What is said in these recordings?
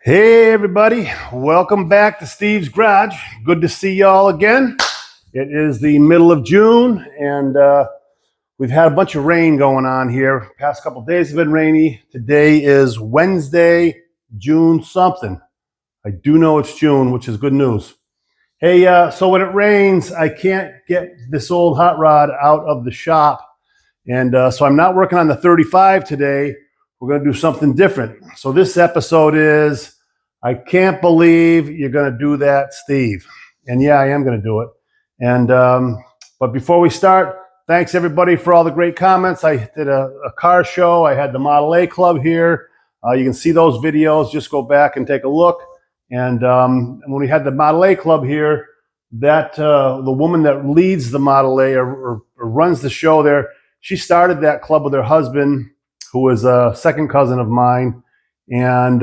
Hey everybody, welcome back to Steve's Garage. Good to see y'all again. It is the middle of June and we've had a bunch of rain going on here. Past couple days have been rainy. Today is Wednesday, June something. I do know it's June, which is good news. Hey, so when it rains, I can't get this old hot rod out of the shop. And so I'm not working on the 35 today. We're going to do something different. So this episode is, I can't believe you're going to do that, Steve. And yeah, I am going to do it. And but before we start, thanks everybody for all the great comments. I did a car show. I had the Model A Club here. You can see those videos. Just go back and take a look. And when we had the Model A Club here, that the woman that leads the Model A or runs the show there, she started that club with her husband, who is a second cousin of mine, and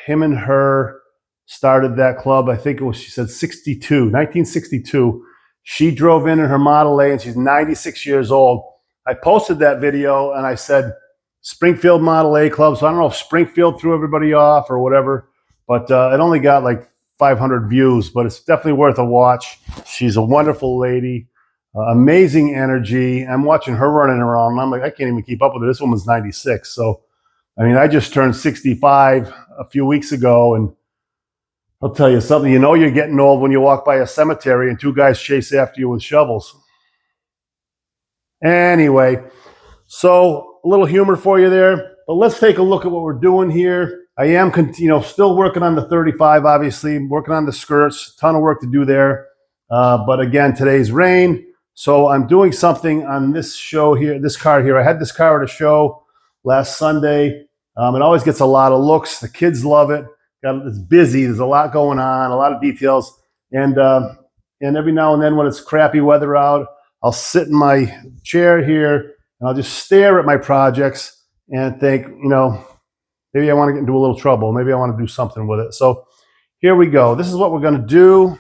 him and her started that club. I think it was, she said 1962. She drove in her Model A and she's 96 years old. I posted that video and I said, Springfield Model A Club. So I don't know if Springfield threw everybody off or whatever, but it only got like 500 views, but it's definitely worth a watch. She's a wonderful lady. Amazing energy. I'm watching her running around and I'm like, I can't even keep up with her. This woman's 96. So, I mean, I just turned 65 a few weeks ago, and I'll tell you something, you know you're getting old when you walk by a cemetery and two guys chase after you with shovels. Anyway, so a little humor for you there, but let's take a look at what we're doing here. I am, still working on the 35, obviously, working on the skirts, ton of work to do there. But again, today's rain. So I'm doing something on this show here, this car here. I had this car at a show last Sunday. It always gets a lot of looks. The kids love it. It's busy. There's a lot going on, a lot of details. And every now and then when it's crappy weather out, I'll sit in my chair here and I'll just stare at my projects and think, maybe I want to get into a little trouble. Maybe I want to do something with it. So here we go. This is what we're going to do.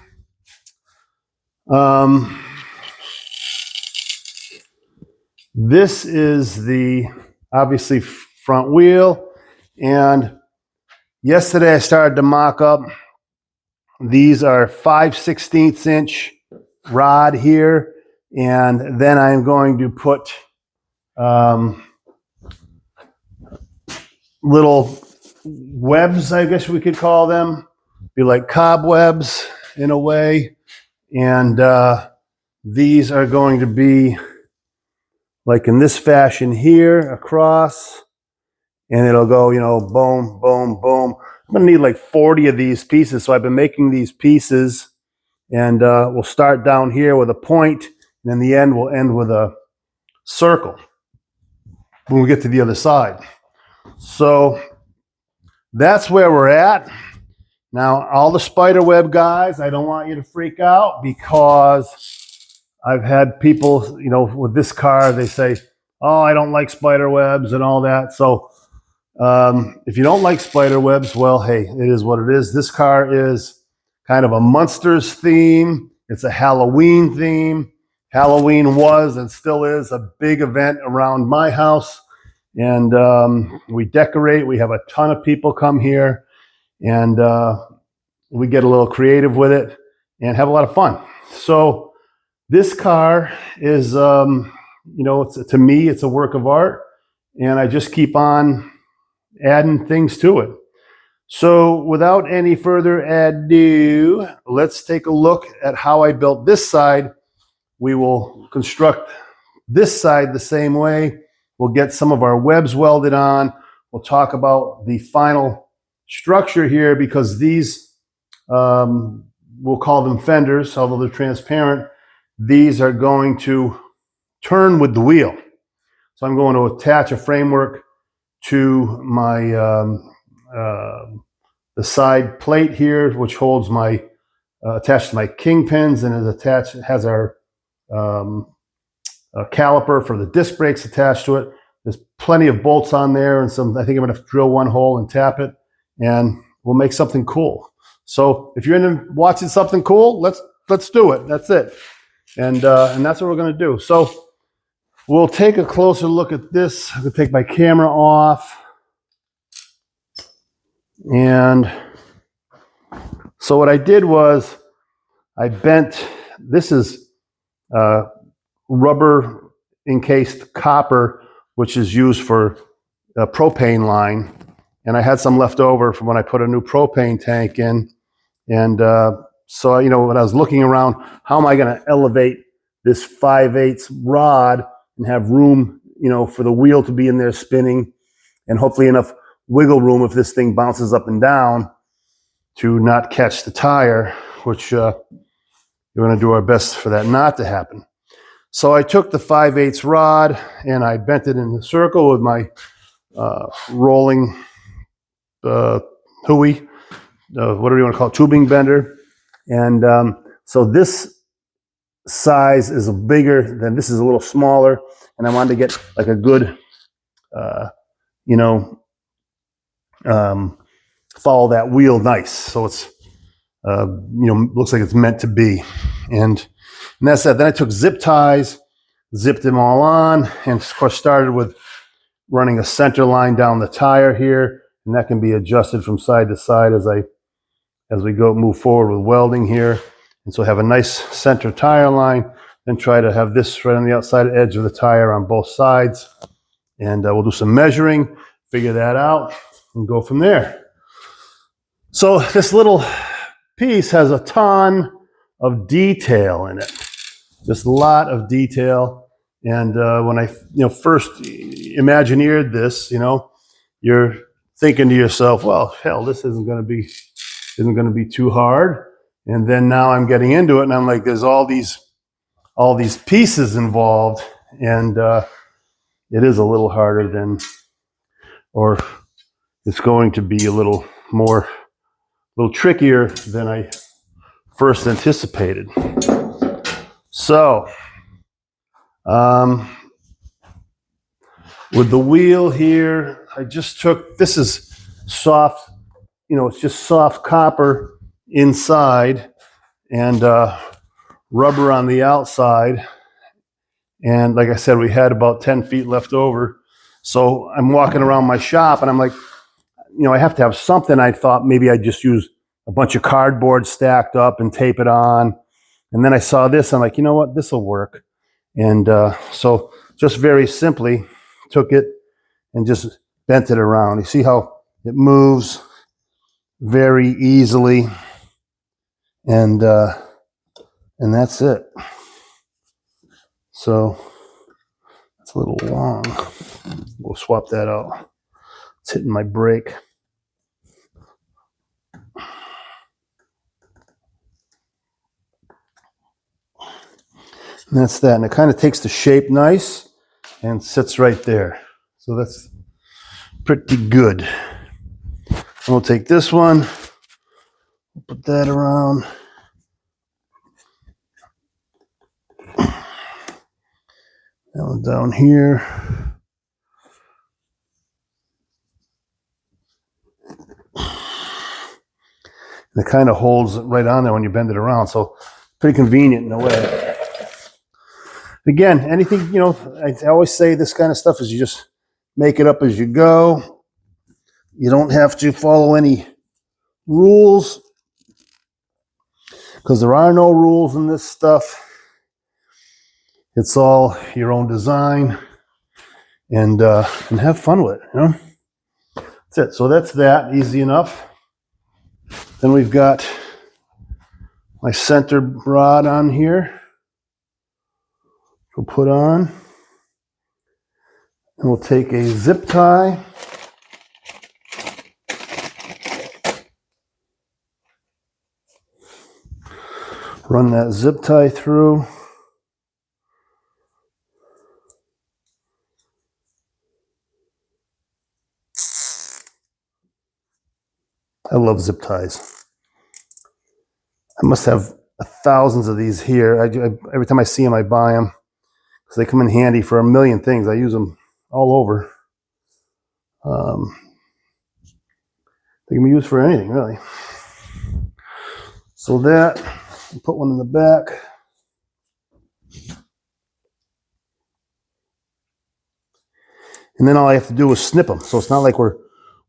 This is the, obviously, front wheel. And yesterday I started to mock up. These are 5/16 inch rod here. And then I'm going to put little webs, I guess we could call them. Be like cobwebs in a way. And these are going to be like in this fashion here across, and it'll go, boom, boom, boom. I'm gonna need like 40 of these pieces. So I've been making these pieces, and we'll start down here with a point, and in the end, we'll end with a circle when we get to the other side. So that's where we're at. Now, all the spider web guys, I don't want you to freak out, because I've had people, with this car, they say, oh, I don't like spider webs and all that. So if you don't like spider webs, well, hey, it is what it is. This car is kind of a Munsters theme. It's a Halloween theme. Halloween was and still is a big event around my house. And we decorate. We have a ton of people come here. And we get a little creative with it and have a lot of fun. So this car is, to me, it's a work of art, and I just keep on adding things to it. So without any further ado, let's take a look at how I built this side. We will construct this side the same way. We'll get some of our webs welded on. We'll talk about the final structure here, because these, we'll call them fenders, although they're transparent. These are going to turn with the wheel. So I'm going to attach a framework to my the side plate here, which holds my attached to my kingpins, and is attached, has our caliper for the disc brakes attached to it. There's plenty of bolts on there, and some. I think I'm going to drill one hole and tap it, and we'll make something cool. So if you're into watching something cool, let's do it. That's it. And that's what we're going to do. So we'll take a closer look at this. I'm going to take my camera off. And So what I did was I bent, this is rubber encased copper, which is used for a propane line. And I had some left over from when I put a new propane tank in. And so, you know, when I was looking around, how am I going to elevate this 5/8 rod and have room, you know, for the wheel to be in there spinning, and hopefully enough wiggle room if this thing bounces up and down to not catch the tire, which we're going to do our best for that not to happen. So I took the 5/8 rod and I bent it in a circle with my rolling Hui, whatever you want to call it, tubing bender. And so this size is bigger than this, is a little smaller, and I wanted to get like a good, you know, follow that wheel nice. So it's, you know, looks like it's meant to be. And that's that. Then I took zip ties, zipped them all on, and of course started with running a center line down the tire here, and that can be adjusted from side to side as we move forward with welding here. And so have a nice center tire line, then try to have this right on the outside edge of the tire on both sides. And we'll do some measuring, figure that out, and go from there. So this little piece has a ton of detail in it, just a lot of detail. And when I, you know, first imagineered this, you know, you're thinking to yourself, well, hell, this isn't going to be too hard. And then now I'm getting into it, and I'm like, there's all these pieces involved, and it is a little harder than, or it's going to be a little trickier than I first anticipated. So, with the wheel here, I just took, this is soft, you know, it's just soft copper inside and rubber on the outside. And like I said, we had about 10 feet left over. So I'm walking around my shop and I'm like, you know, I have to have something. I thought maybe I'd just use a bunch of cardboard stacked up and tape it on. And then I saw this, I'm like, you know what, this will work. And so just very simply took it and just bent it around. You see how it moves very easily. And that's it. So it's a little long. We'll swap that out. It's hitting my brake. And that's that. And it kind of takes the shape nice and sits right there. So that's pretty good. And we'll take this one, put that around. That one down here. And it kind of holds it right on there when you bend it around. So pretty convenient in a way. Again, anything, you know, I always say this kind of stuff is you just make it up as you go. You don't have to follow any rules because there are no rules in this stuff. It's all your own design, and have fun with it, you know? That's it. So that's that, easy enough. Then we've got my center rod on here. We'll put on, and we'll take a zip tie. Run that zip tie through. I love zip ties. I must have thousands of these here. Every time I see them, I buy them because they come in handy for a million things. I use them all over. They can be used for anything, really. So that, I'll put one in the back. And then all I have to do is snip them. So it's not like we're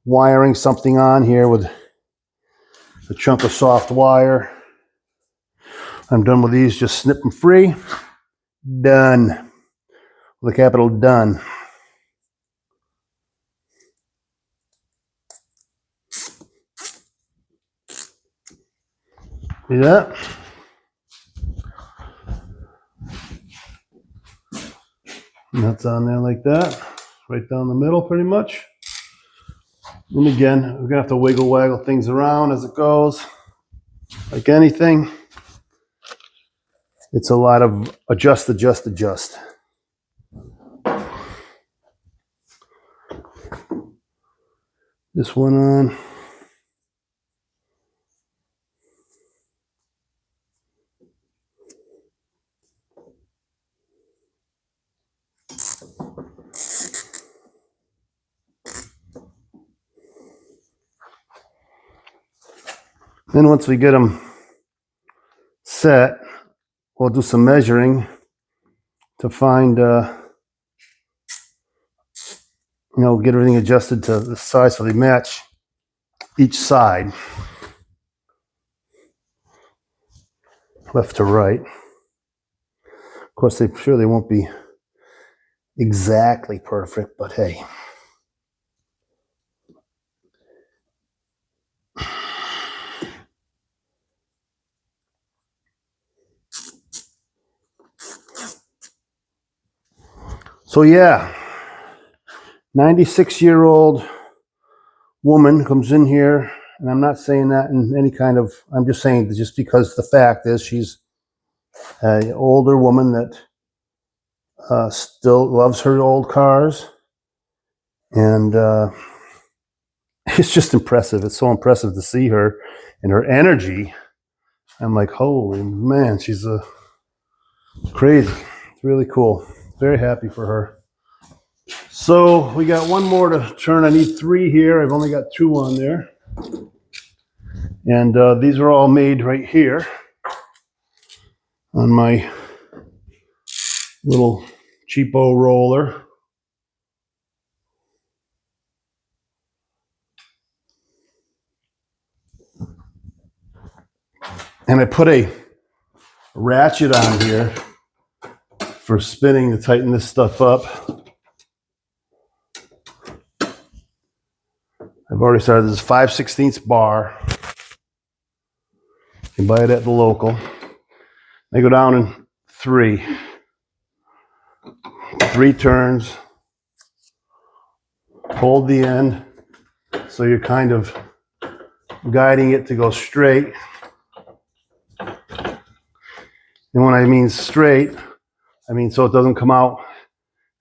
wiring something on here with a chunk of soft wire. I'm done with these, just snip them free. Done. With a capital done. See that? And that's on there like that. Right down the middle pretty much. And again, we're gonna have to wiggle waggle things around as it goes. Like anything. It's a lot of adjust. This one on. Then once we get them set, we'll do some measuring to find, get everything adjusted to the size so they match each side, left to right. Of course, they won't be exactly perfect, but hey. So yeah, 96-year-old woman comes in here, and I'm not saying that in any kind of, I'm just saying just because the fact is she's an older woman that still loves her old cars, and it's just impressive. It's so impressive to see her and her energy. I'm like, holy man, she's crazy. It's really cool. Very happy for her. So we got one more to turn. I need 3 here. I've only got 2 on there. And these are all made right here on my little cheapo roller. And I put a ratchet on here for spinning to tighten this stuff up. I've already started. This is 5/16 bar. You can buy it at the local. I go down in 3 turns. Hold the end so you're kind of guiding it to go straight. And when I mean straight, I mean so it doesn't come out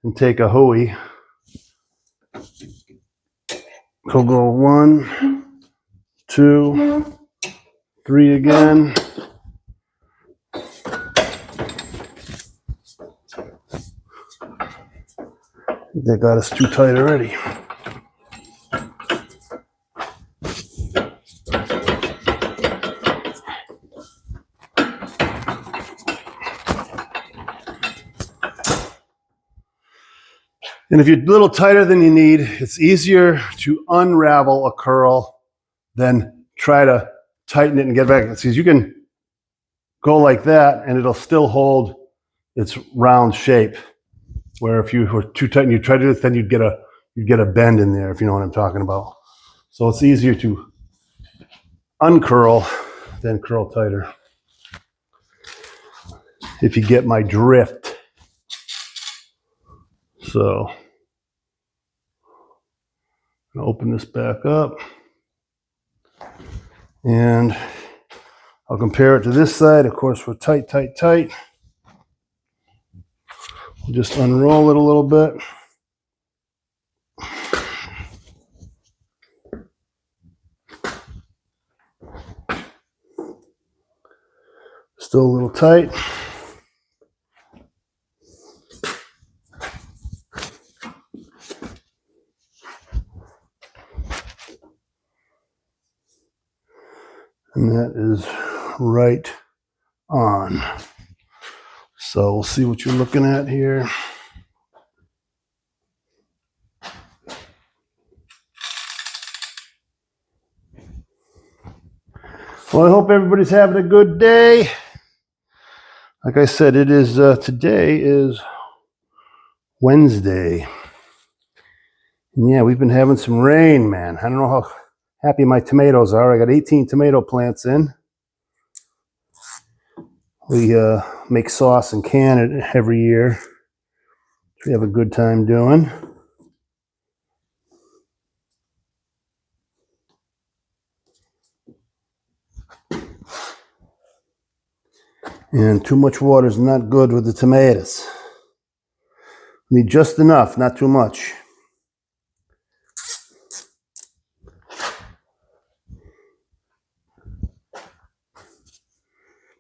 and take a hooey. So go 1, 2, 3 again. That got us too tight already. And if you're a little tighter than you need, it's easier to unravel a curl than try to tighten it and get back. Because you can go like that and it'll still hold its round shape. Where if you were too tight and you try to do this, then you'd get a bend in there, if you know what I'm talking about. So it's easier to uncurl than curl tighter. If you get my drift. So I'm gonna open this back up and I'll compare it to this side. Of course, we're tight. We'll just unroll it a little bit. Still a little tight. And that is right on. So we'll see what you're looking at here. Well, I hope everybody's having a good day. Like I said, it is today is Wednesday. And yeah, we've been having some rain, man. I don't know how happy my tomatoes are. I got 18 tomato plants in. We make sauce and can it every year, which we have a good time doing. And too much water is not good with the tomatoes. Need just enough, not too much.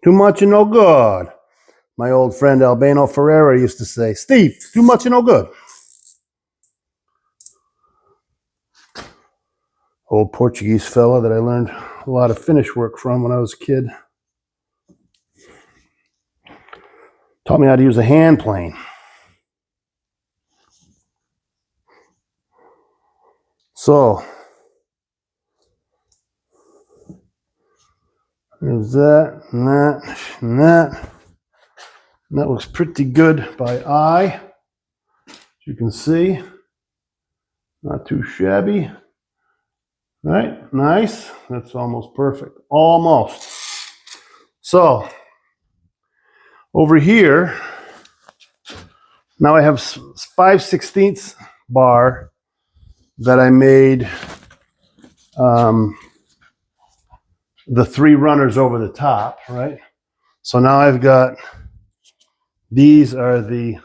Too much and no good. My old friend Albano Ferreira used to say, Steve, too much and no good. Old Portuguese fella that I learned a lot of finish work from when I was a kid. Taught me how to use a hand plane. So, there's that, and that, and that. And that looks pretty good by eye. As you can see, not too shabby. Right, nice. That's almost perfect. Almost. So, over here, now I have 5/16 bar that I made the 3 runners over the top, right? So now I've got, these are the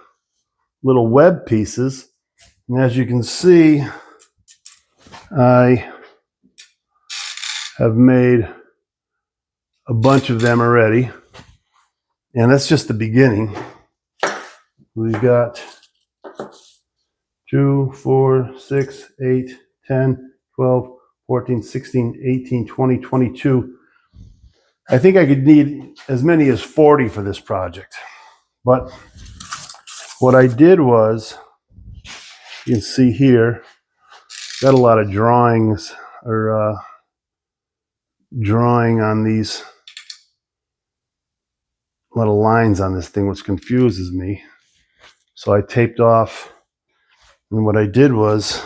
little web pieces. And as you can see, I have made a bunch of them already. And that's just the beginning. We've got 2, 4, 6, 8, 10, 12, 14, 16, 18, 20, 22. I think I could need as many as 40 for this project. But what I did was, you can see here, got a lot of drawings or drawing on these, a lot of lines on this thing, which confuses me. So I taped off, and what I did was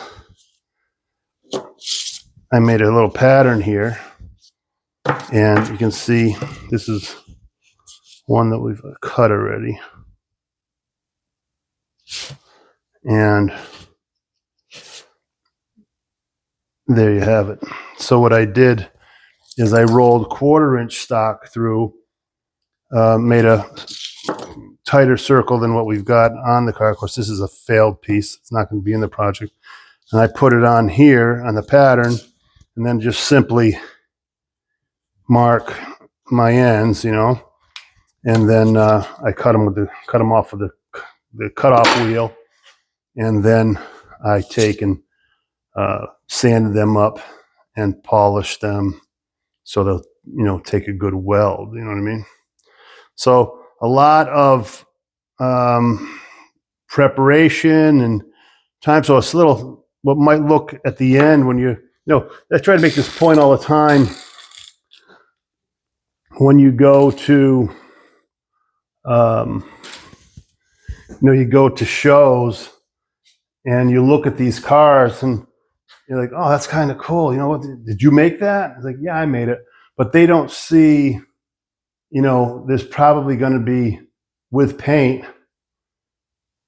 I made a little pattern here, and you can see this is one that we've cut already. And there you have it. So what I did is I rolled 1/4" stock through, made a tighter circle than what we've got on the car. Of course, this is a failed piece. It's not going to be in the project. And I put it on here on the pattern, and then just simply mark my ends, you know, and then I cut them off with the cutoff wheel, and then I take and sanded them up and polished them so they'll, you know, take a good weld. You know what I mean? So a lot of preparation and time. So it's a little, what might look at the end when you know, I try to make this point all the time. When you go to, you know, you go to shows and you look at these cars and you're like, oh, that's kind of cool. You know what? Did you make that? It's like, yeah, I made it. But they don't see, you know, there's probably going to be, with paint,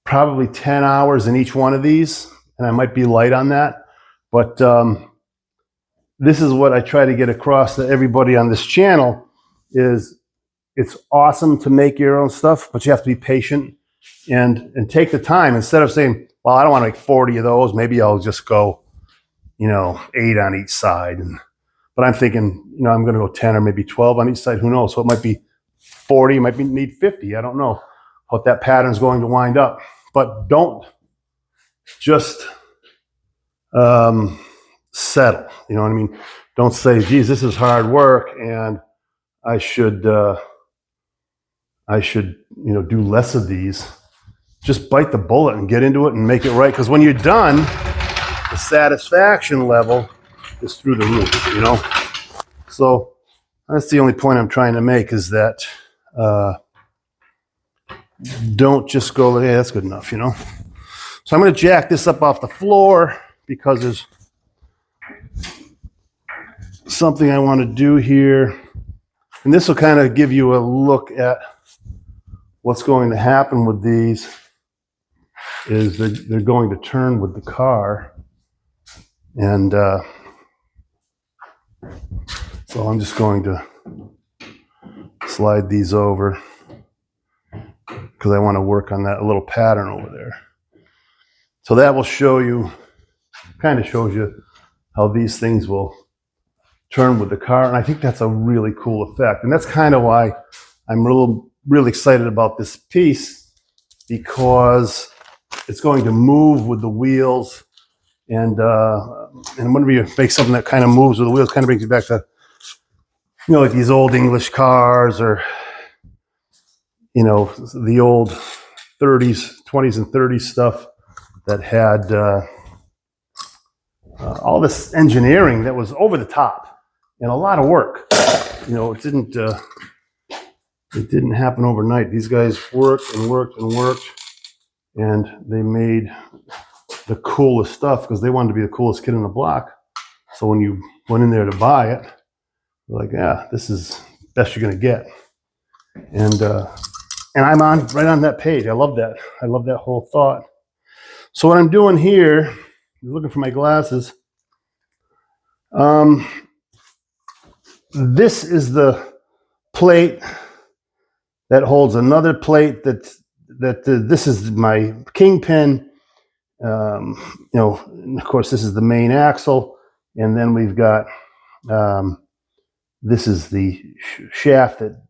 probably 10 hours in each one of these. And I might be light on that. But this is what I try to get across to everybody on this channel is it's awesome to make your own stuff, but you have to be patient and take the time. Instead of saying, well, I don't want to make 40 of those, maybe I'll just go, you know, 8 on each side. But I'm thinking, you know, I'm going to go 10 or maybe 12 on each side. Who knows? So it might be 40, it might need 50. I don't know what that pattern's going to wind up. But don't just settle. You know what I mean? Don't say, geez, this is hard work and I should, you know, do less of these. Just bite the bullet and get into it and make it right. Because when you're done, the satisfaction level is through the roof, you know? So That's the only point I'm trying to make, is that don't just go, hey, that's good enough, you know? So I'm going to jack this up off the floor because there's something I want to do here. And this will kind of give you a look at what's going to happen with these. Is they're going to turn with the car. And so I'm just going to slide these over because I want to work on that little pattern over there. So that will show you, kind of shows you how these things will turn with the car. And I think that's a really cool effect. And that's kind of why I'm really excited about this piece, because it's going to move with the wheels. And whenever you make something that kind of moves with the wheels, kind of brings you back to, you know, like these old English cars, or, you know, the old 30s, 20s and 30s stuff that had all this engineering that was over the top and a lot of work. You know, it didn't happen overnight. These guys worked and worked and worked, and they made the coolest stuff because they wanted to be the coolest kid in the block. So when you went in there to buy it, you're like, yeah, this is the best you're gonna get. And I'm right on that page. I love that. I love that whole thought. So what I'm doing here, looking for my glasses. This is the plate that holds another plate this is my kingpin. You know, of course, this is the main axle, and then we've got this is the shaft that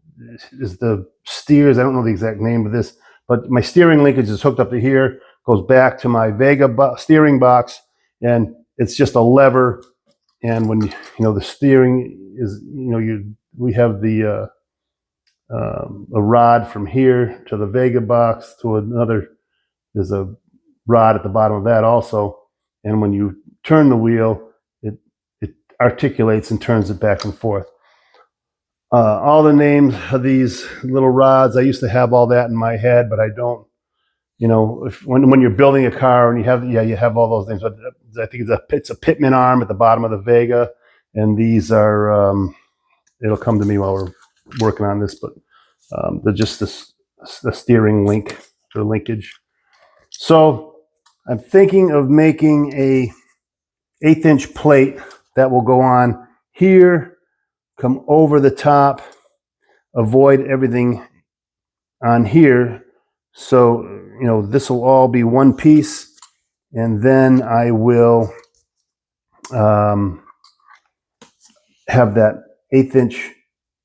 is the steers. I don't know the exact name of this, but my steering linkage is hooked up to here, goes back to my Vega steering box, and it's just a lever. And when you know the steering is, you know, we have the a rod from here to the Vega box to another. There's a rod at the bottom of that also, and when you turn the wheel, it articulates and turns it back and forth. All the names of these little rods, I used to have all that in my head, but I don't. You know, when you're building a car and you have all those names. But I think it's a pitman arm at the bottom of the Vega, and these are it'll come to me while we're working on this, but they're just the steering link or linkage. So I'm thinking of making a 1/8" plate that will go on here, come over the top, avoid everything on here. So, you know, this will all be one piece, and then I will have that 1/8"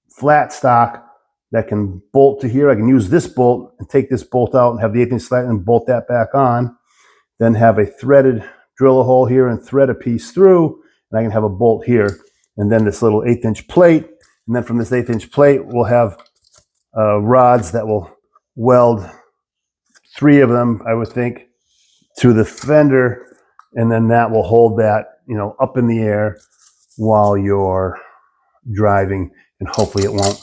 flat stock that can bolt to here. I can use this bolt and take this bolt out and have the 1/8" flat and bolt that back on. Then have a threaded, drill a hole here and thread a piece through, and I can have a bolt here. And then this little 1/8" plate. And then from this 1/8" plate, we'll have rods that will weld 3 of them, I would think, to the fender, and then that will hold that, you know, up in the air while you're driving, and hopefully it won't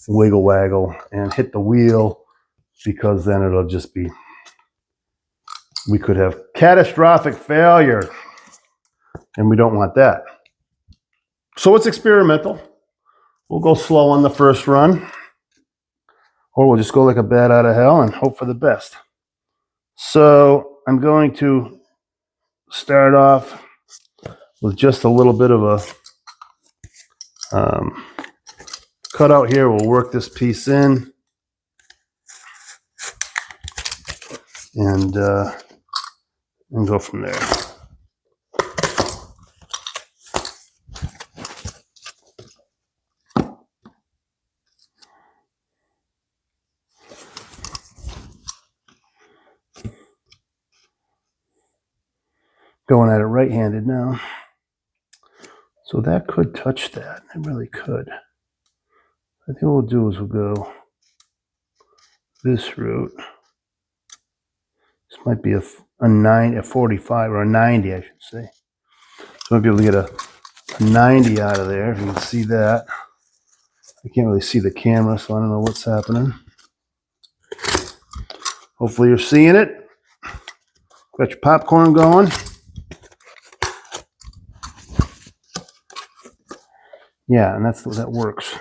wiggle waggle and hit the wheel, because then it'll just be, we could have catastrophic failure, and we don't want that. So it's experimental. We'll go slow on the first run, or we'll just go like a bat out of hell and hope for the best. So I'm going to start off with just a little bit of a cutout here. We'll work this piece in, and go from there. Going at it right-handed now. So that could touch that. It really could. I think what we'll do is we'll go this route. This might be a 45 or a 90, I should say. So I'll be able to get a 90 out of there, if you can see that. I can't really see the camera, so I don't know what's happening. Hopefully you're seeing it. Got your popcorn going. Yeah, and that works.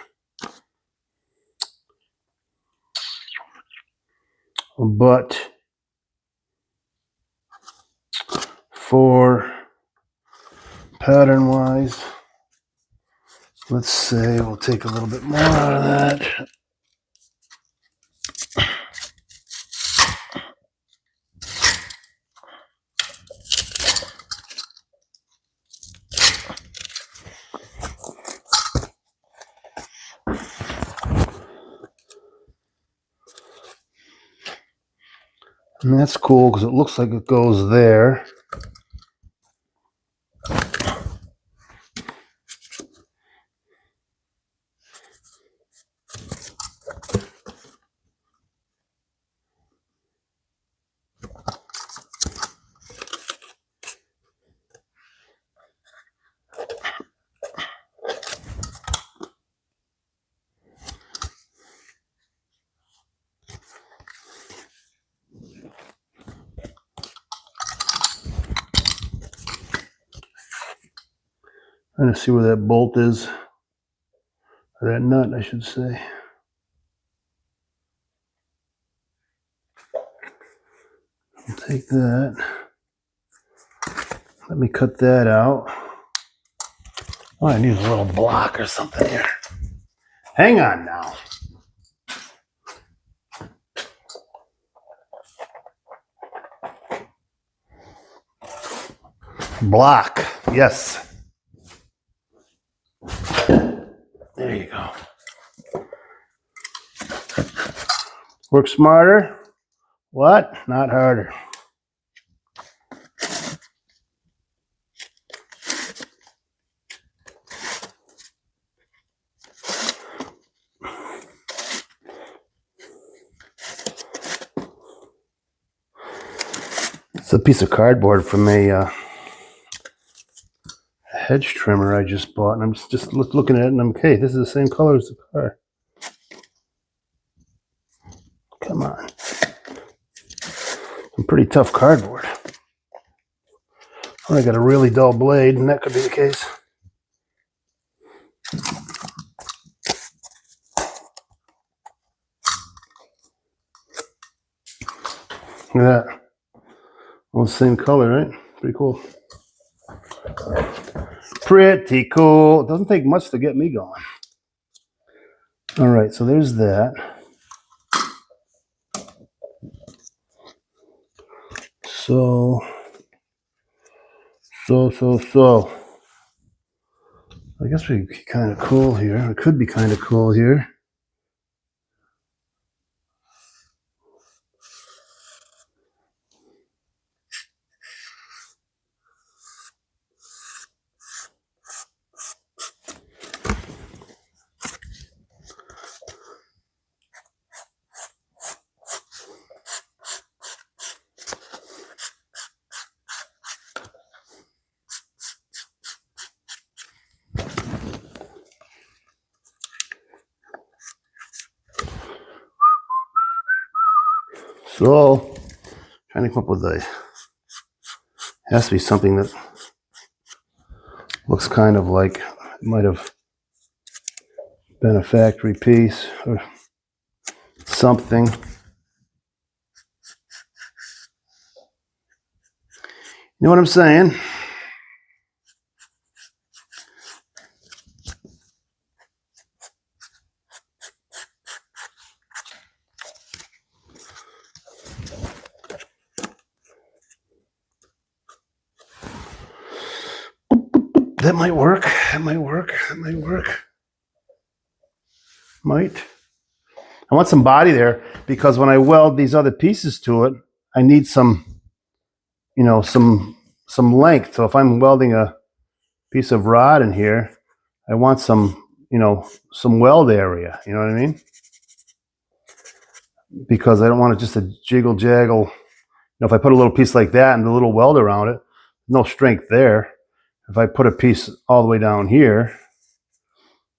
But for pattern wise, let's say we'll take a little bit more out of that. And that's cool because it looks like it goes there. Trying to see where that bolt is, or that nut, I should say. I'll take that. Let me cut that out. Oh, I need a little block or something here. Hang on now. Block, yes. There you go. Work smarter. What? Not harder. It's a piece of cardboard from a hedge trimmer I just bought, and I'm just looking at it, and I'm okay. This is the same color as the car. Come on. Some pretty tough cardboard. Well, I got a really dull blade, and that could be the case. Look at that. All the same color, right? Pretty cool. Pretty cool. It doesn't take much to get me going. All right, so there's that. So. I guess we'd be kind of cool here. It could be kind of cool here. So, trying to come up with has to be something that looks kind of like it might have been a factory piece or something. You know what I'm saying? That might work. That might work. That might work. Might. I want some body there because when I weld these other pieces to it, I need some, you know, some length. So if I'm welding a piece of rod in here, I want some, you know, some weld area. You know what I mean? Because I don't want it just a jiggle jaggle. You know, if I put a little piece like that and a little weld around it, no strength there. If I put a piece all the way down here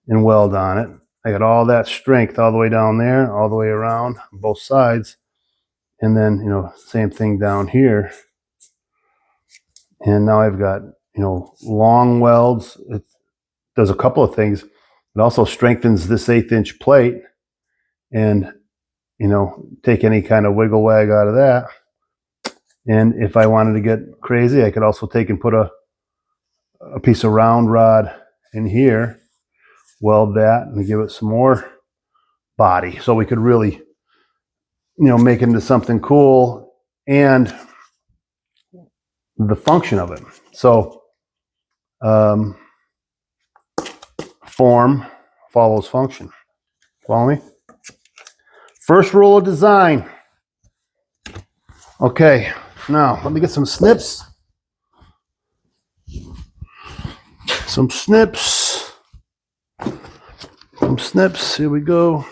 and weld on it, I got all that strength all the way down there, all the way around both sides. And then, you know, same thing down here. And now I've got, you know, long welds. It does a couple of things. It also strengthens this 1/8" plate and, you know, take any kind of wiggle wag out of that. And if I wanted to get crazy, I could also take and put a piece of round rod in here, weld that, and give it some more body. So we could really, you know, make it into something cool and the function of it. So form follows function. Follow me? First rule of design. Okay, now let me get some snips. Some snips. Some snips. Here we go.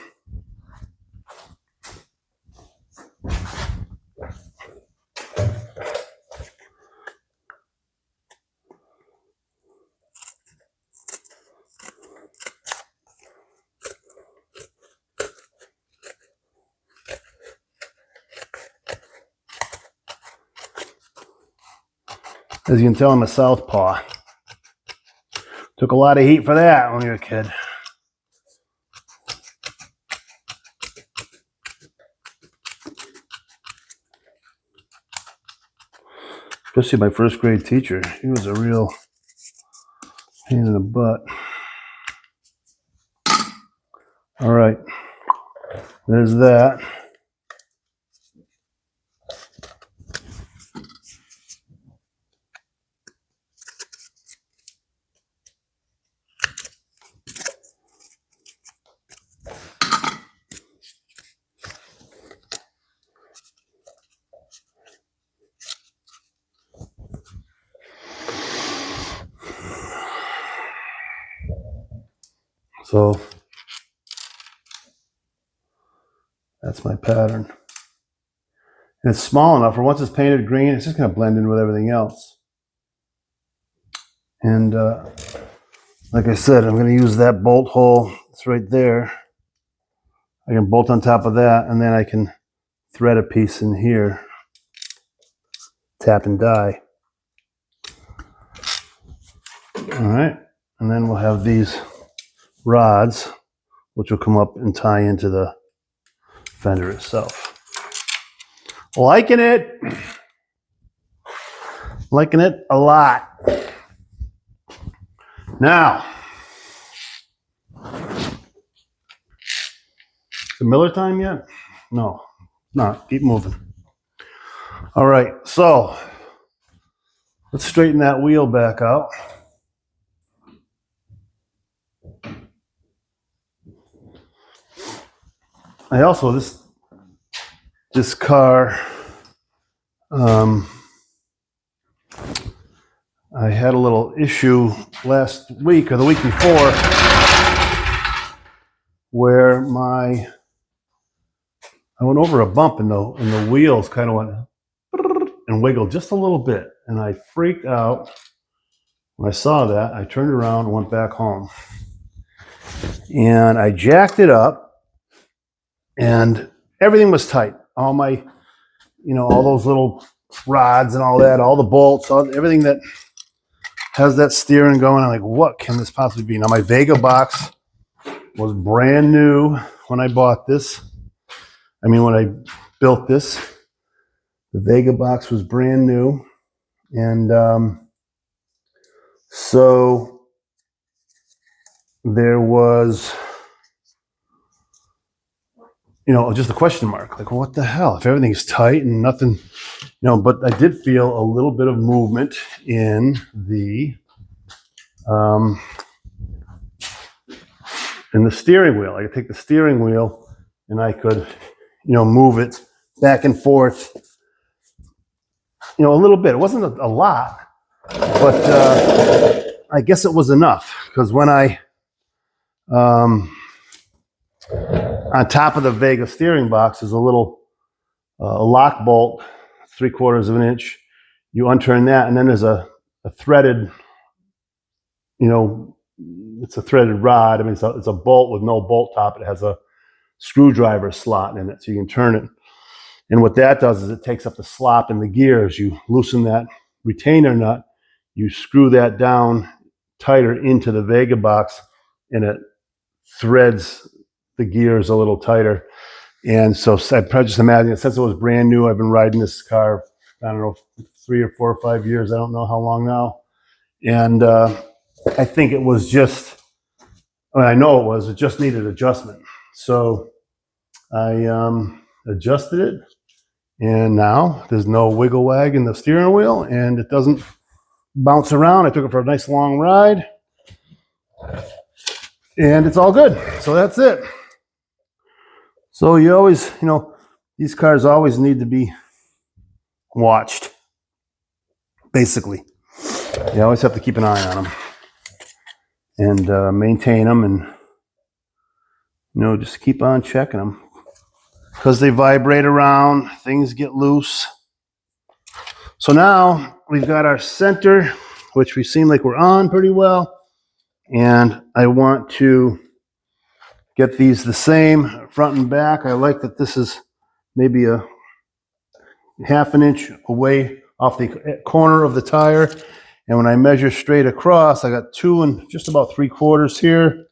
As you can tell, I'm a southpaw. Took a lot of heat for that when you were a kid. Especially my first grade teacher. He was a real pain in the butt. All right, there's that. So that's my pattern. And it's small enough where once it's painted green, it's just going to blend in with everything else. And like I said, I'm going to use that bolt hole. It's right there. I can bolt on top of that, and then I can thread a piece in here. Tap and die. All right. And then we'll have these rods, which will come up and tie into the fender itself. Liking it. Liking it a lot. Now, is it Miller time yet? No, not. Keep moving. All right, so let's straighten that wheel back out. I also, this car, I had a little issue last week or the week before where I went over a bump and the wheels kind of went and wiggled just a little bit. And I freaked out. When I saw that, I turned around and went back home. And I jacked it up and everything was tight. All my, you know, all those little rods and all that, all the bolts, everything that has that steering going. I'm like, what can this possibly be? Now my Vega box was brand new when I bought this. I mean, when I built this, the Vega box was brand new. And so there was, you know, just a question mark. Like, well, what the hell? If everything's tight and nothing, you know, but I did feel a little bit of movement in the steering wheel. I could take the steering wheel and I could, you know, move it back and forth, you know, a little bit. It wasn't a lot, but I guess it was enough because when I, on top of the Vega steering box is a little lock bolt, 3/4 of an inch. You unturn that, and then there's a threaded, you know, it's a threaded rod. I mean, it's a bolt with no bolt top. It has a screwdriver slot in it, so you can turn it. And what that does is it takes up the slop in the gears. You loosen that retainer nut, you screw that down tighter into the Vega box, and it threads the gears a little tighter. And so I just imagine, since it was brand new, I've been riding this car, I don't know, 3 or 4 or 5 years. I don't know how long now. And I think it was just, I know it was, it just needed adjustment. So I adjusted it, and now there's no wiggle wag in the steering wheel, and it doesn't bounce around. I took it for a nice long ride, and it's all good. So that's it. So you always, these cars always need to be watched, basically. You always have to keep an eye on them and maintain them, and just keep on checking them, because they vibrate around, things get loose. So now we've got our center, which we seem like we're on pretty well, and I want to get these the same front and back. I like that this is maybe a ½ inch away off the corner of the tire. And when I measure straight across, I got 2 and just about 3/4 here.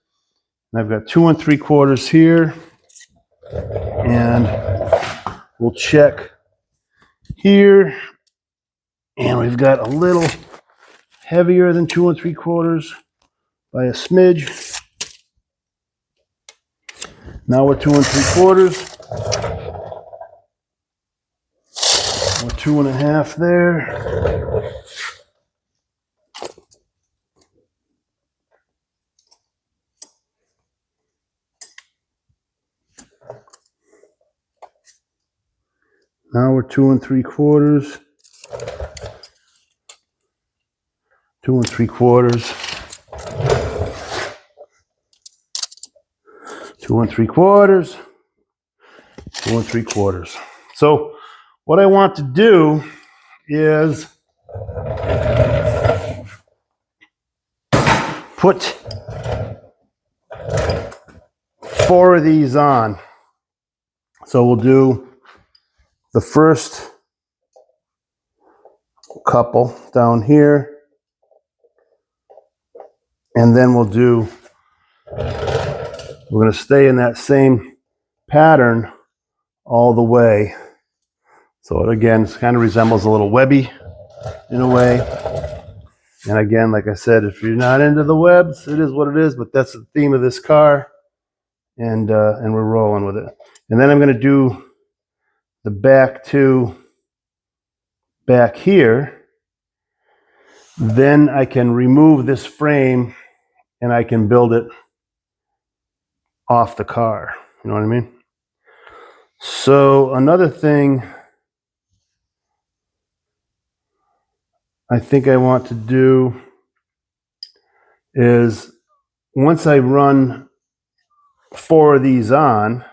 And I've got 2 3/4 here. And we'll check here. And we've got a little heavier than 2 3/4 by a smidge. Now we're 2 3/4. We're 2 1/2 there. Now we're 2 3/4. 2 3/4. 2 3/4. 2 3/4. So what I want to do is put 4 of these on. So we'll do the first couple down here, and then we're going to stay in that same pattern all the way. So it again kind of resembles a little webby in a way. And again, like I said, if you're not into the webs, it is what it is, but that's the theme of this car, and we're rolling with it. And then I'm going to do the back 2 back here. Then I can remove this frame and I can build it off the car. You know what I mean? So another thing I think I want to do is, once I run 4 of these on,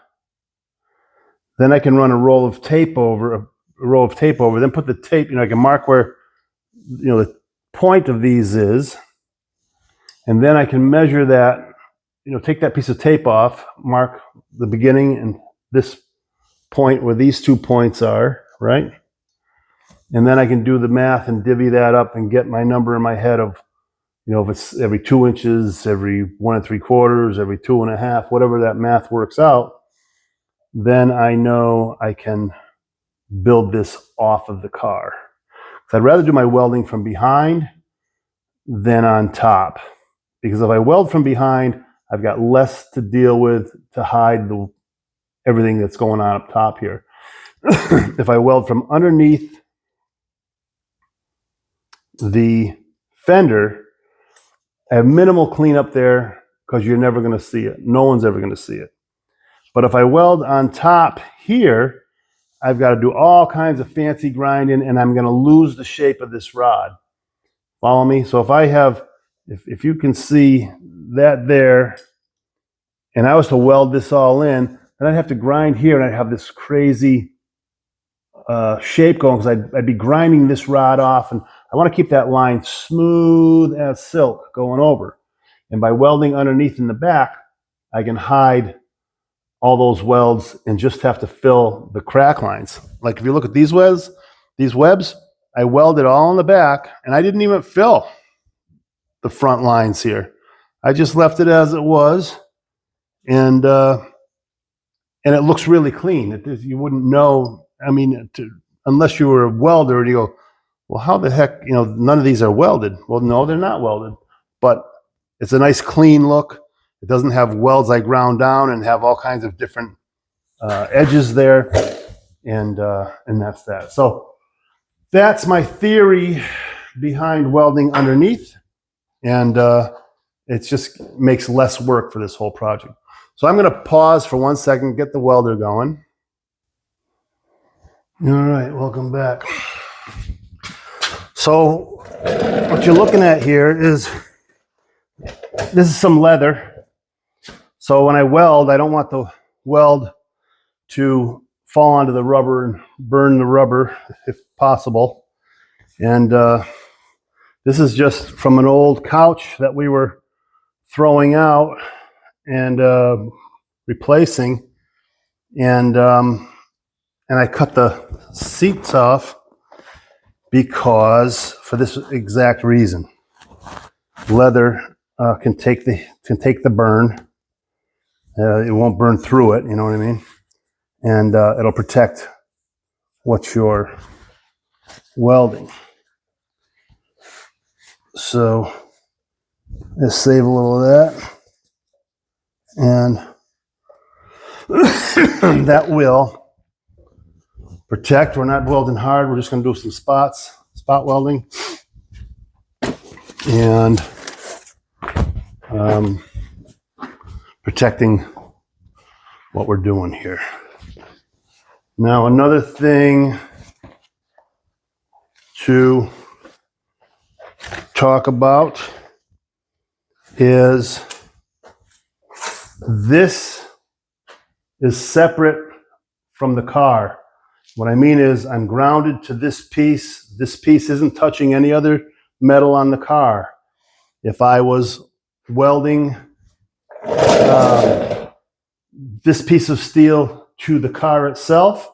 then I can run a roll of tape over, then put the tape, I can mark where, the point of these is, and then I can measure that, take that piece of tape off, mark the beginning and this point where these 2 points are, right? And then I can do the math and divvy that up and get my number in my head of, if it's every 2 inches, every 1 3/4, every 2 1/2, whatever that math works out, then I know I can build this off of the car. So I'd rather do my welding from behind than on top, because if I weld from behind, I've got less to deal with to hide everything that's going on up top here. If I weld from underneath the fender, I have minimal cleanup there because you're never going to see it. No one's ever going to see it. But if I weld on top here, I've got to do all kinds of fancy grinding, and I'm going to lose the shape of this rod. Follow me? So if I have, if you can see that there, and I was to weld this all in, then I'd have to grind here, and I'd have this crazy shape going, because I'd be grinding this rod off, and I want to keep that line smooth as silk going over. And by welding underneath in the back, I can hide all those welds and just have to fill the crack lines. Like if you look at these webs, I welded all in the back and I didn't even fill the front lines here. I just left it as it was, and it looks really clean. You wouldn't know, I mean, unless you were a welder and you go, well, how the heck, none of these are welded. Well, no, they're not welded, but it's a nice clean look. It doesn't have welds I ground down and have all kinds of different edges there, and that's that. So that's my theory behind welding underneath, and it just makes less work for this whole project. So I'm going to pause for 1 second, get the welder going. All right, welcome back. So what you're looking at here is, this is some leather. So when I weld, I don't want the weld to fall onto the rubber and burn the rubber if possible. And this is just from an old couch that we were throwing out and replacing. And I cut the seats off because, for this exact reason. Leather can take the burn. It won't burn through it, you know what I mean? And it'll protect what you're welding. So let's save a little of that. And that will protect. We're not welding hard. We're just going to do some spot welding. And protecting what we're doing here. Now, another thing to talk about is this is separate from the car. What I mean is I'm grounded to this piece. This piece isn't touching any other metal on the car. If I was welding this piece of steel to the car itself,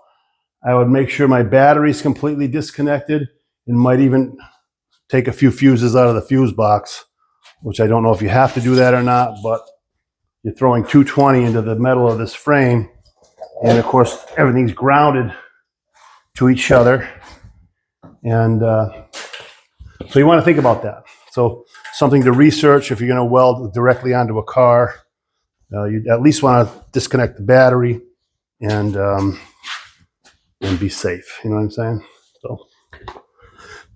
I would make sure my battery's completely disconnected and might even take a few fuses out of the fuse box, which I don't know if you have to do that or not, but you're throwing 220 into the metal of this frame. And of course, everything's grounded to each other. And so you want to think about that. So something to research if you're going to weld directly onto a car. You at least want to disconnect the battery and be safe. You know what I'm saying? So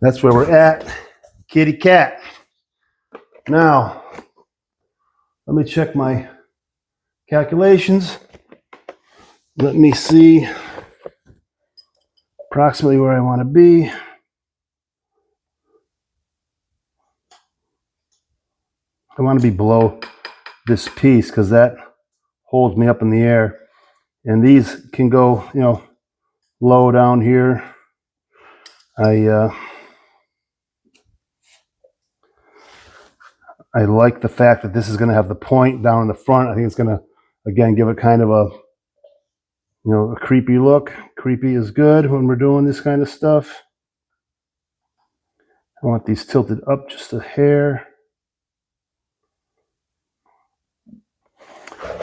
that's where we're at. Kitty cat. Now, let me check my calculations. Let me see approximately where I want to be. I want to be below this piece because that holds me up in the air. And these can go, low down here. I like the fact that this is going to have the point down in the front. I think it's going to, again, give it kind of a creepy look. Creepy is good when we're doing this kind of stuff. I want these tilted up just a hair.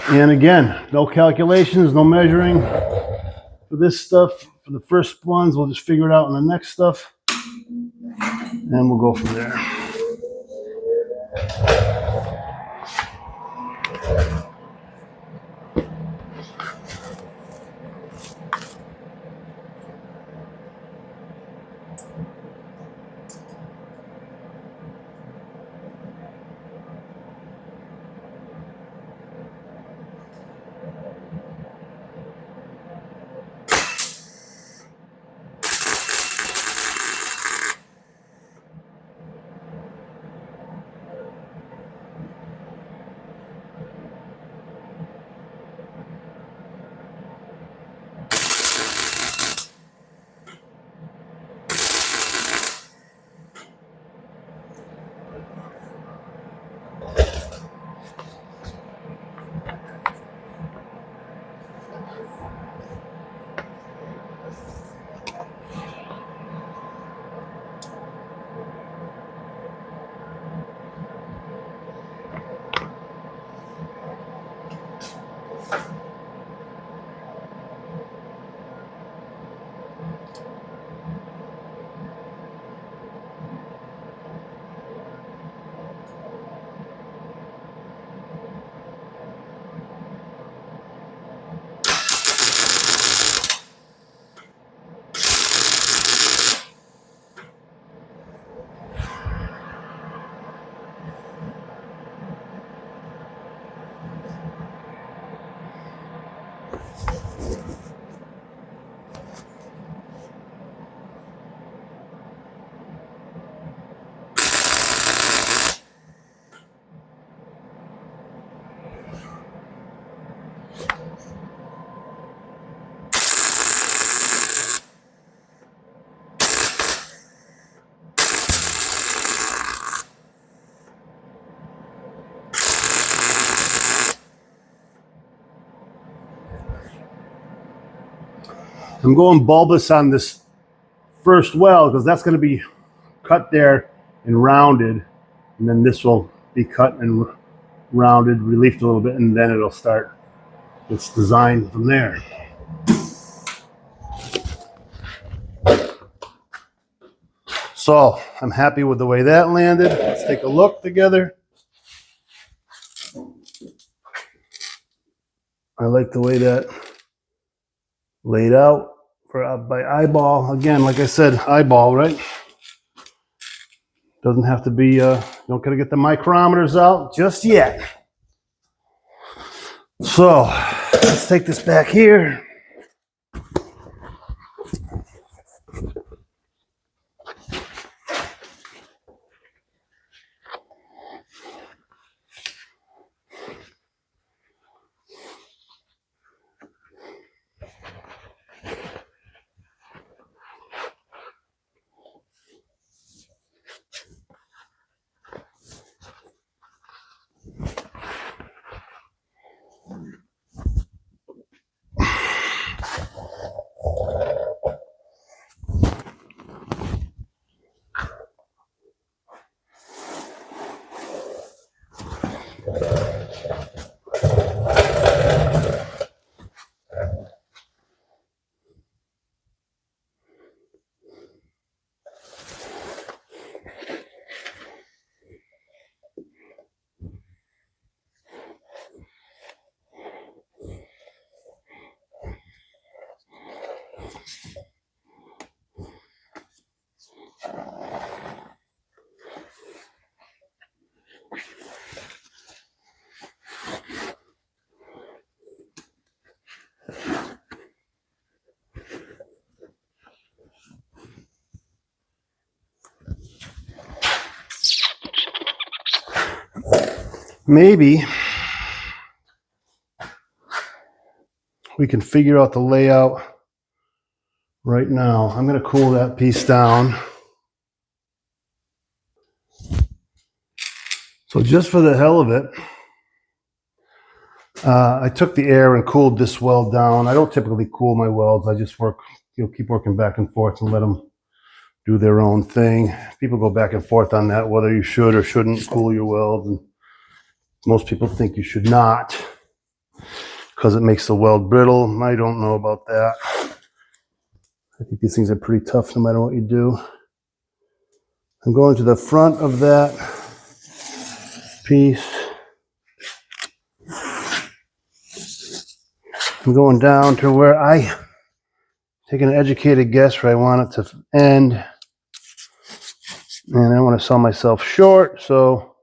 And again, no calculations, no measuring for this stuff. For the first ones, we'll just figure it out in the next stuff. And we'll go from there. I'm going bulbous on this first weld because that's going to be cut there and rounded, and then this will be cut and rounded, reliefed a little bit, and then it'll start its design from there. So I'm happy with the way that landed. Let's take a look together. I like the way that laid out for by eyeball. Again, like I said, eyeball, right? Doesn't have to be, don't gotta get the micrometers out just yet. So let's take this back here. Maybe we can figure out the layout right now. I'm going to cool that piece down. So just for the hell of it, I took the air and cooled this weld down. I don't typically cool my welds. I just work, keep working back and forth and let them do their own thing. People go back and forth on that, whether you should or shouldn't cool your welds. And most people think you should not because it makes the weld brittle. I don't know about that. I think these things are pretty tough no matter what you do. I'm going to the front of that piece. I'm going down to where I take an educated guess where I want it to end. And I want to sell myself short, so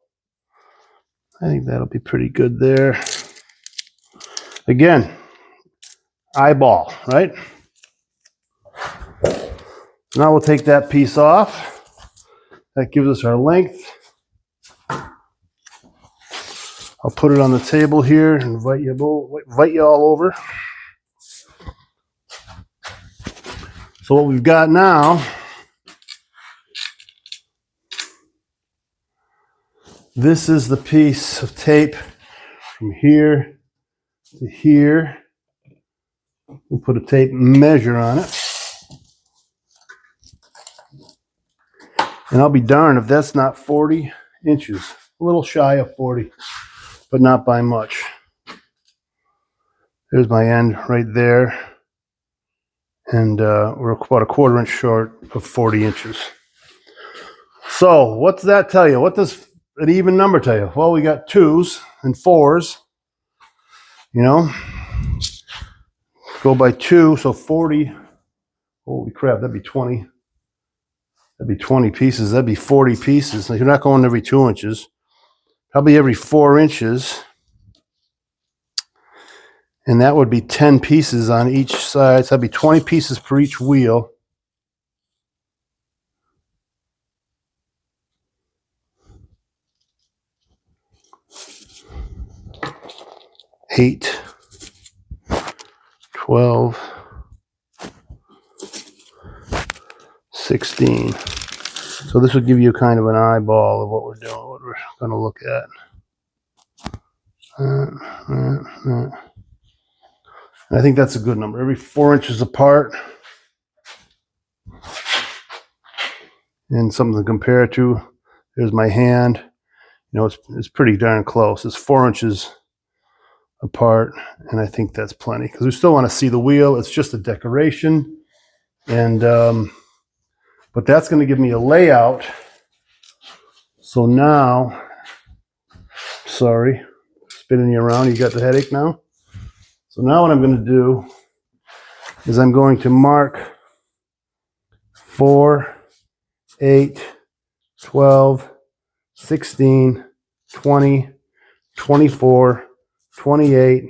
I think that'll be pretty good there. Again, eyeball, right? Now we'll take that piece off. That gives us our length. I'll put it on the table here and invite you all over. So what we've got now, this is the piece of tape from here to here. We'll put a tape measure on it. And I'll be darned if that's not 40 inches. A little shy of 40, but not by much. There's my end right there. And we're about a 1/4 inch short of 40 inches. So what's that tell you? What does an even number tell you? Well, we got 2s and 4s. You know, go by 2, so 40. Holy crap, that'd be 20. That'd be 20 pieces. That'd be 40 pieces. Now, you're not going every 2 inches. Probably every 4 inches. And that would be 10 pieces on each side. So that'd be 20 pieces per each wheel. 8, 12, 16. So this would give you kind of an eyeball of what we're doing, what we're going to look at. And I think that's a good number. Every 4 inches apart. And something to compare it to. There's my hand. You know, it's pretty darn close. It's 4 inches apart, and I think that's plenty because we still want to see the wheel. It's just a decoration, and but that's going to give me a layout. So now, sorry, spinning you around. You got the headache now. So now what I'm going to do is I'm going to mark 4, 8, 12, 16, 20, 24, 28,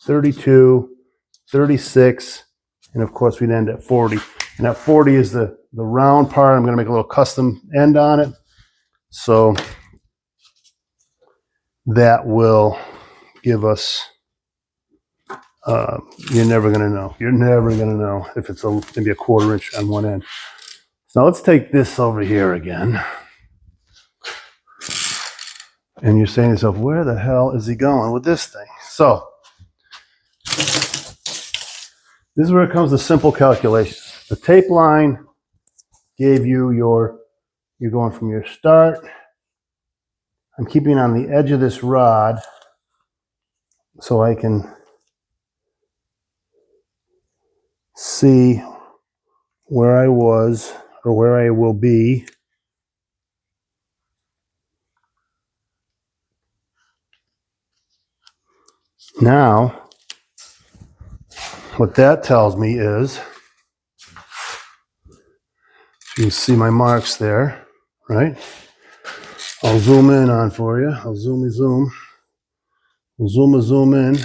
32, 36, and of course we'd end at 40. And at 40 is the round part. I'm going to make a little custom end on it. So that will give us, you're never going to know. You're never going to know if it's maybe a 1/4 inch on one end. So let's take this over here again. And you're saying to yourself, where the hell is he going with this thing? So this is where it comes to simple calculations. The tape line gave you you're going from your start. I'm keeping on the edge of this rod so I can see where I was or where I will be. Now, what that tells me is, you can see my marks there, right? I'll zoom in on for you. I'll zoom. We'll zoom in.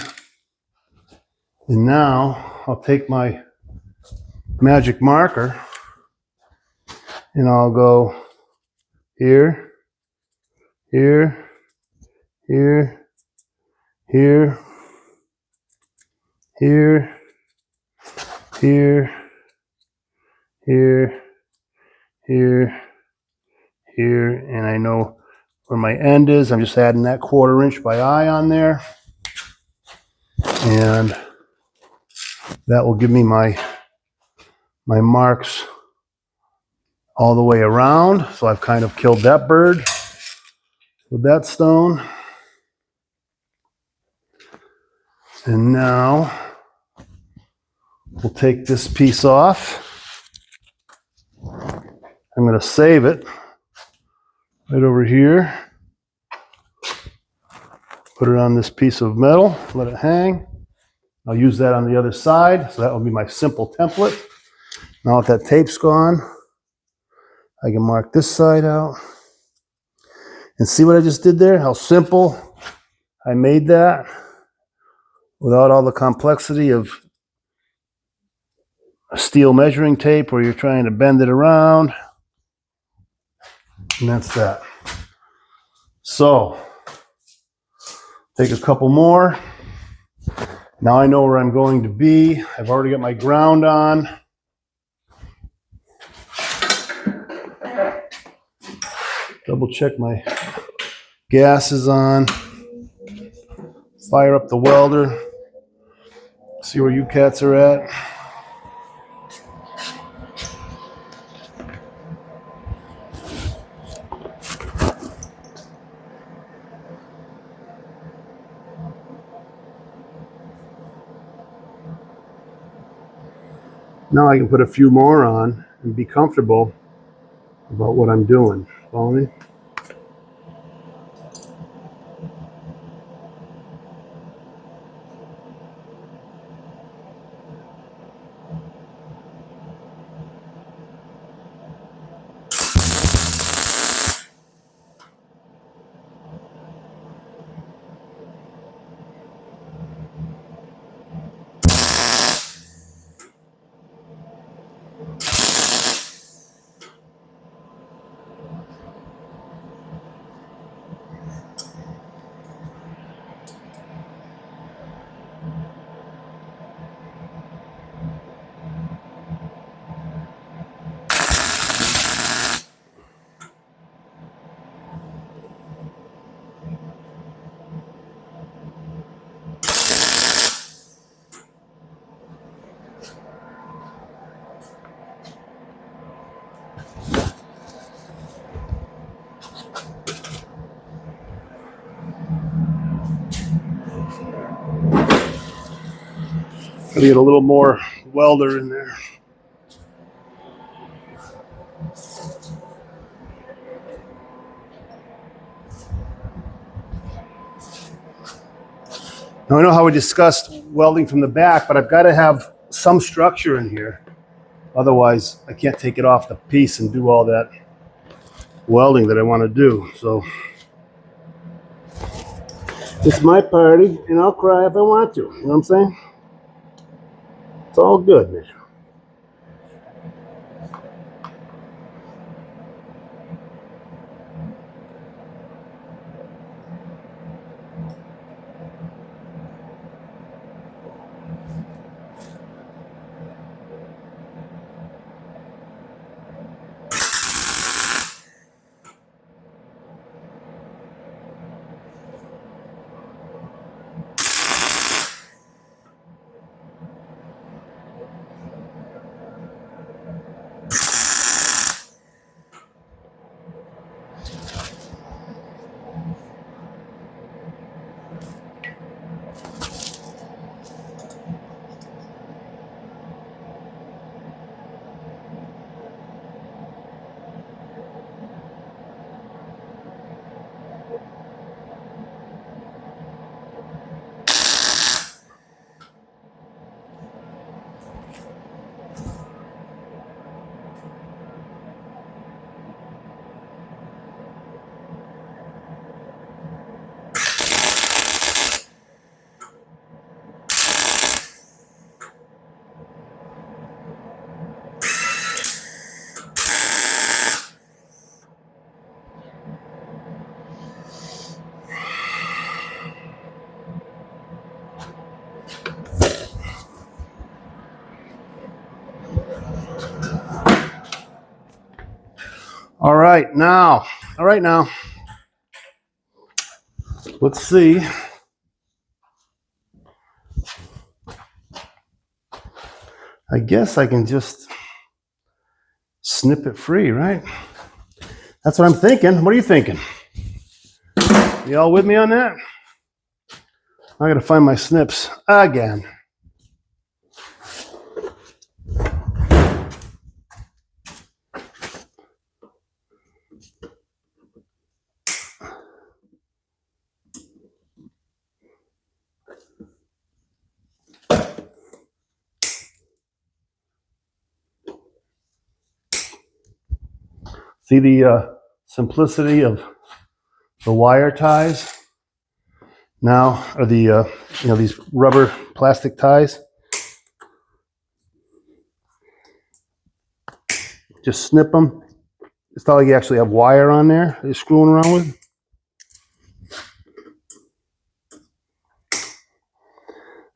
And now I'll take my magic marker and I'll go here, here, here, here, here, here, here, here, here, and I know where my end is. I'm just adding that 1/4 inch by eye on there, and that will give me my marks all the way around. So I've kind of killed that bird with that stone. And now we'll take this piece off. I'm going to save it right over here. Put it on this piece of metal, let it hang. I'll use that on the other side, so that will be my simple template. Now that that tape's gone, I can mark this side out. And see what I just did there? How simple I made that without all the complexity of a steel measuring tape where you're trying to bend it around. And that's that. So, take a couple more. Now I know where I'm going to be. I've already got my ground on. Double check my gas is on. Fire up the welder. See where you cats are at. Now I can put a few more on and be comfortable about what I'm doing. Follow me? Gotta get a little more welder in there. Now I know how we discussed welding from the back, but I've got to have some structure in here. Otherwise, I can't take it off the piece and do all that welding that I want to do. So it's my party, and I'll cry if I want to. You know what I'm saying? It's all good, man. All right, now, let's see. I guess I can just snip it free, right? That's what I'm thinking. What are you thinking? You all with me on that? I gotta find my snips again. See the simplicity of the wire ties now, or the these rubber plastic ties. Just snip them. It's not like you actually have wire on there that you're screwing around with.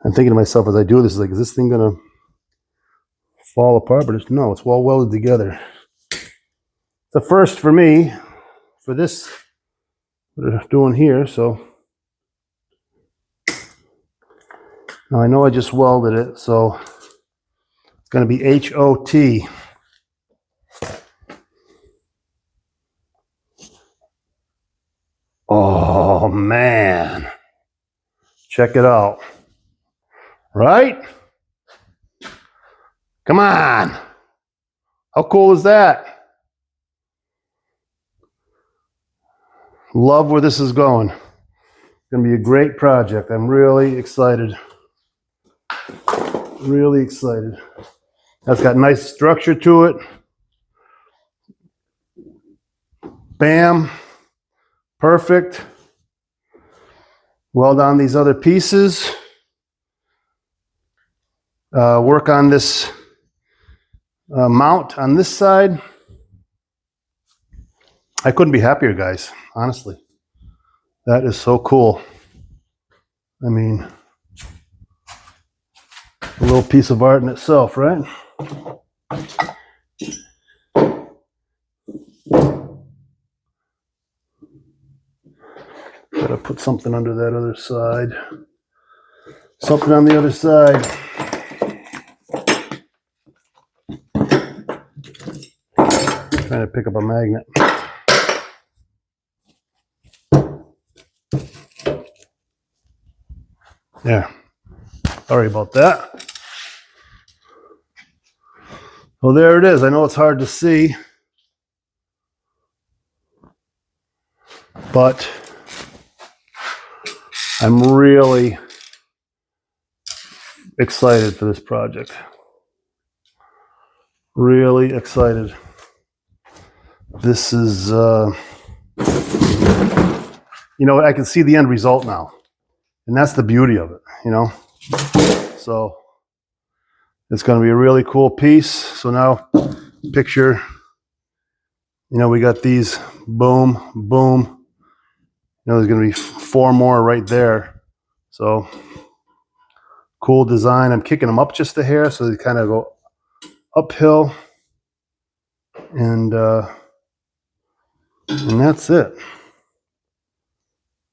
I'm thinking to myself as I do this, like, is this thing gonna fall apart? But no, it's well welded together. It's a first for me for this what they're doing here. So now I know I just welded it, so it's going to be HOT. Oh man, check it out. Right? Come on. How cool is that? Love where this is going. It's going to be a great project. I'm really excited. Really excited. That's got nice structure to it. Bam. Perfect. Weld on these other pieces. Work on this mount on this side. I couldn't be happier, guys, honestly. That is so cool. I mean, a little piece of art in itself, right? Gotta put something under that other side. Something on the other side. Trying to pick up a magnet. There. Sorry about that. Well, there it is. I know it's hard to see, but I'm really excited for this project. Really excited. This is, you know, I can see the end result now. And that's the beauty of it, you know. So it's going to be a really cool piece. So now picture, you know, we got these, boom, boom. You know, there's going to be 4 more right there. So cool design. I'm kicking them up just a hair so they kind of go uphill. And that's it.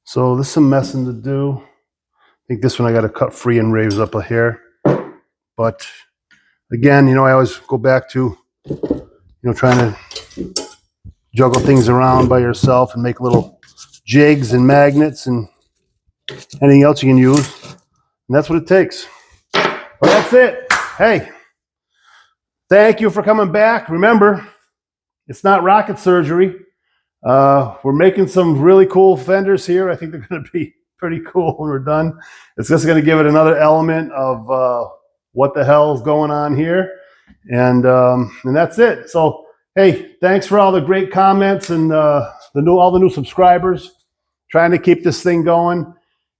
So this is some messing to do. I think this one I got to cut free and raise up a hair. But again, you know, I always go back to, you know, trying to juggle things around by yourself and make little jigs and magnets and anything else you can use. And that's what it takes. Well, that's it. Hey, thank you for coming back. Remember, it's not rocket surgery. We're making some really cool fenders here. I think they're going to be pretty cool when we're done. It's just going to give it another element of what the hell is going on here. And that's it. So, hey, thanks for all the great comments and all the new subscribers. Trying to keep this thing going.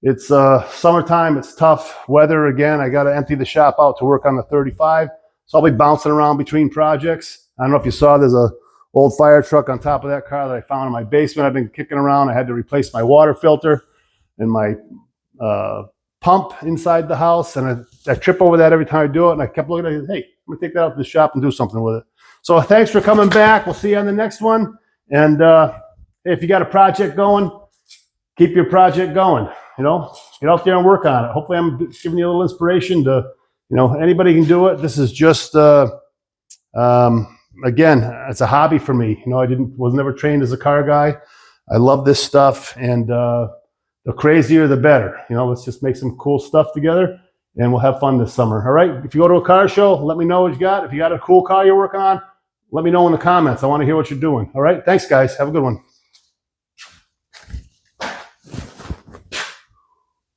It's summertime. It's tough weather again. I got to empty the shop out to work on the 35. So I'll be bouncing around between projects. I don't know if you saw, there's a old fire truck on top of that car that I found in my basement. I've been kicking around. I had to replace my water filter and my pump inside the house. And I trip over that every time I do it. And I kept looking at it. Hey, I'm going to take that out to the shop and do something with it. So thanks for coming back. We'll see you on the next one. And if you got a project going, keep your project going. You know, get out there and work on it. Hopefully I'm giving you a little inspiration to, you know, anybody can do it. This is just, again, it's a hobby for me. You know, was never trained as a car guy. I love this stuff, and the crazier the better. You know, let's just make some cool stuff together, and we'll have fun this summer. All right. If you go to a car show, let me know what you got. If you got a cool car you're working on, let me know in the comments. I want to hear what you're doing. All right. Thanks, guys. Have a good one.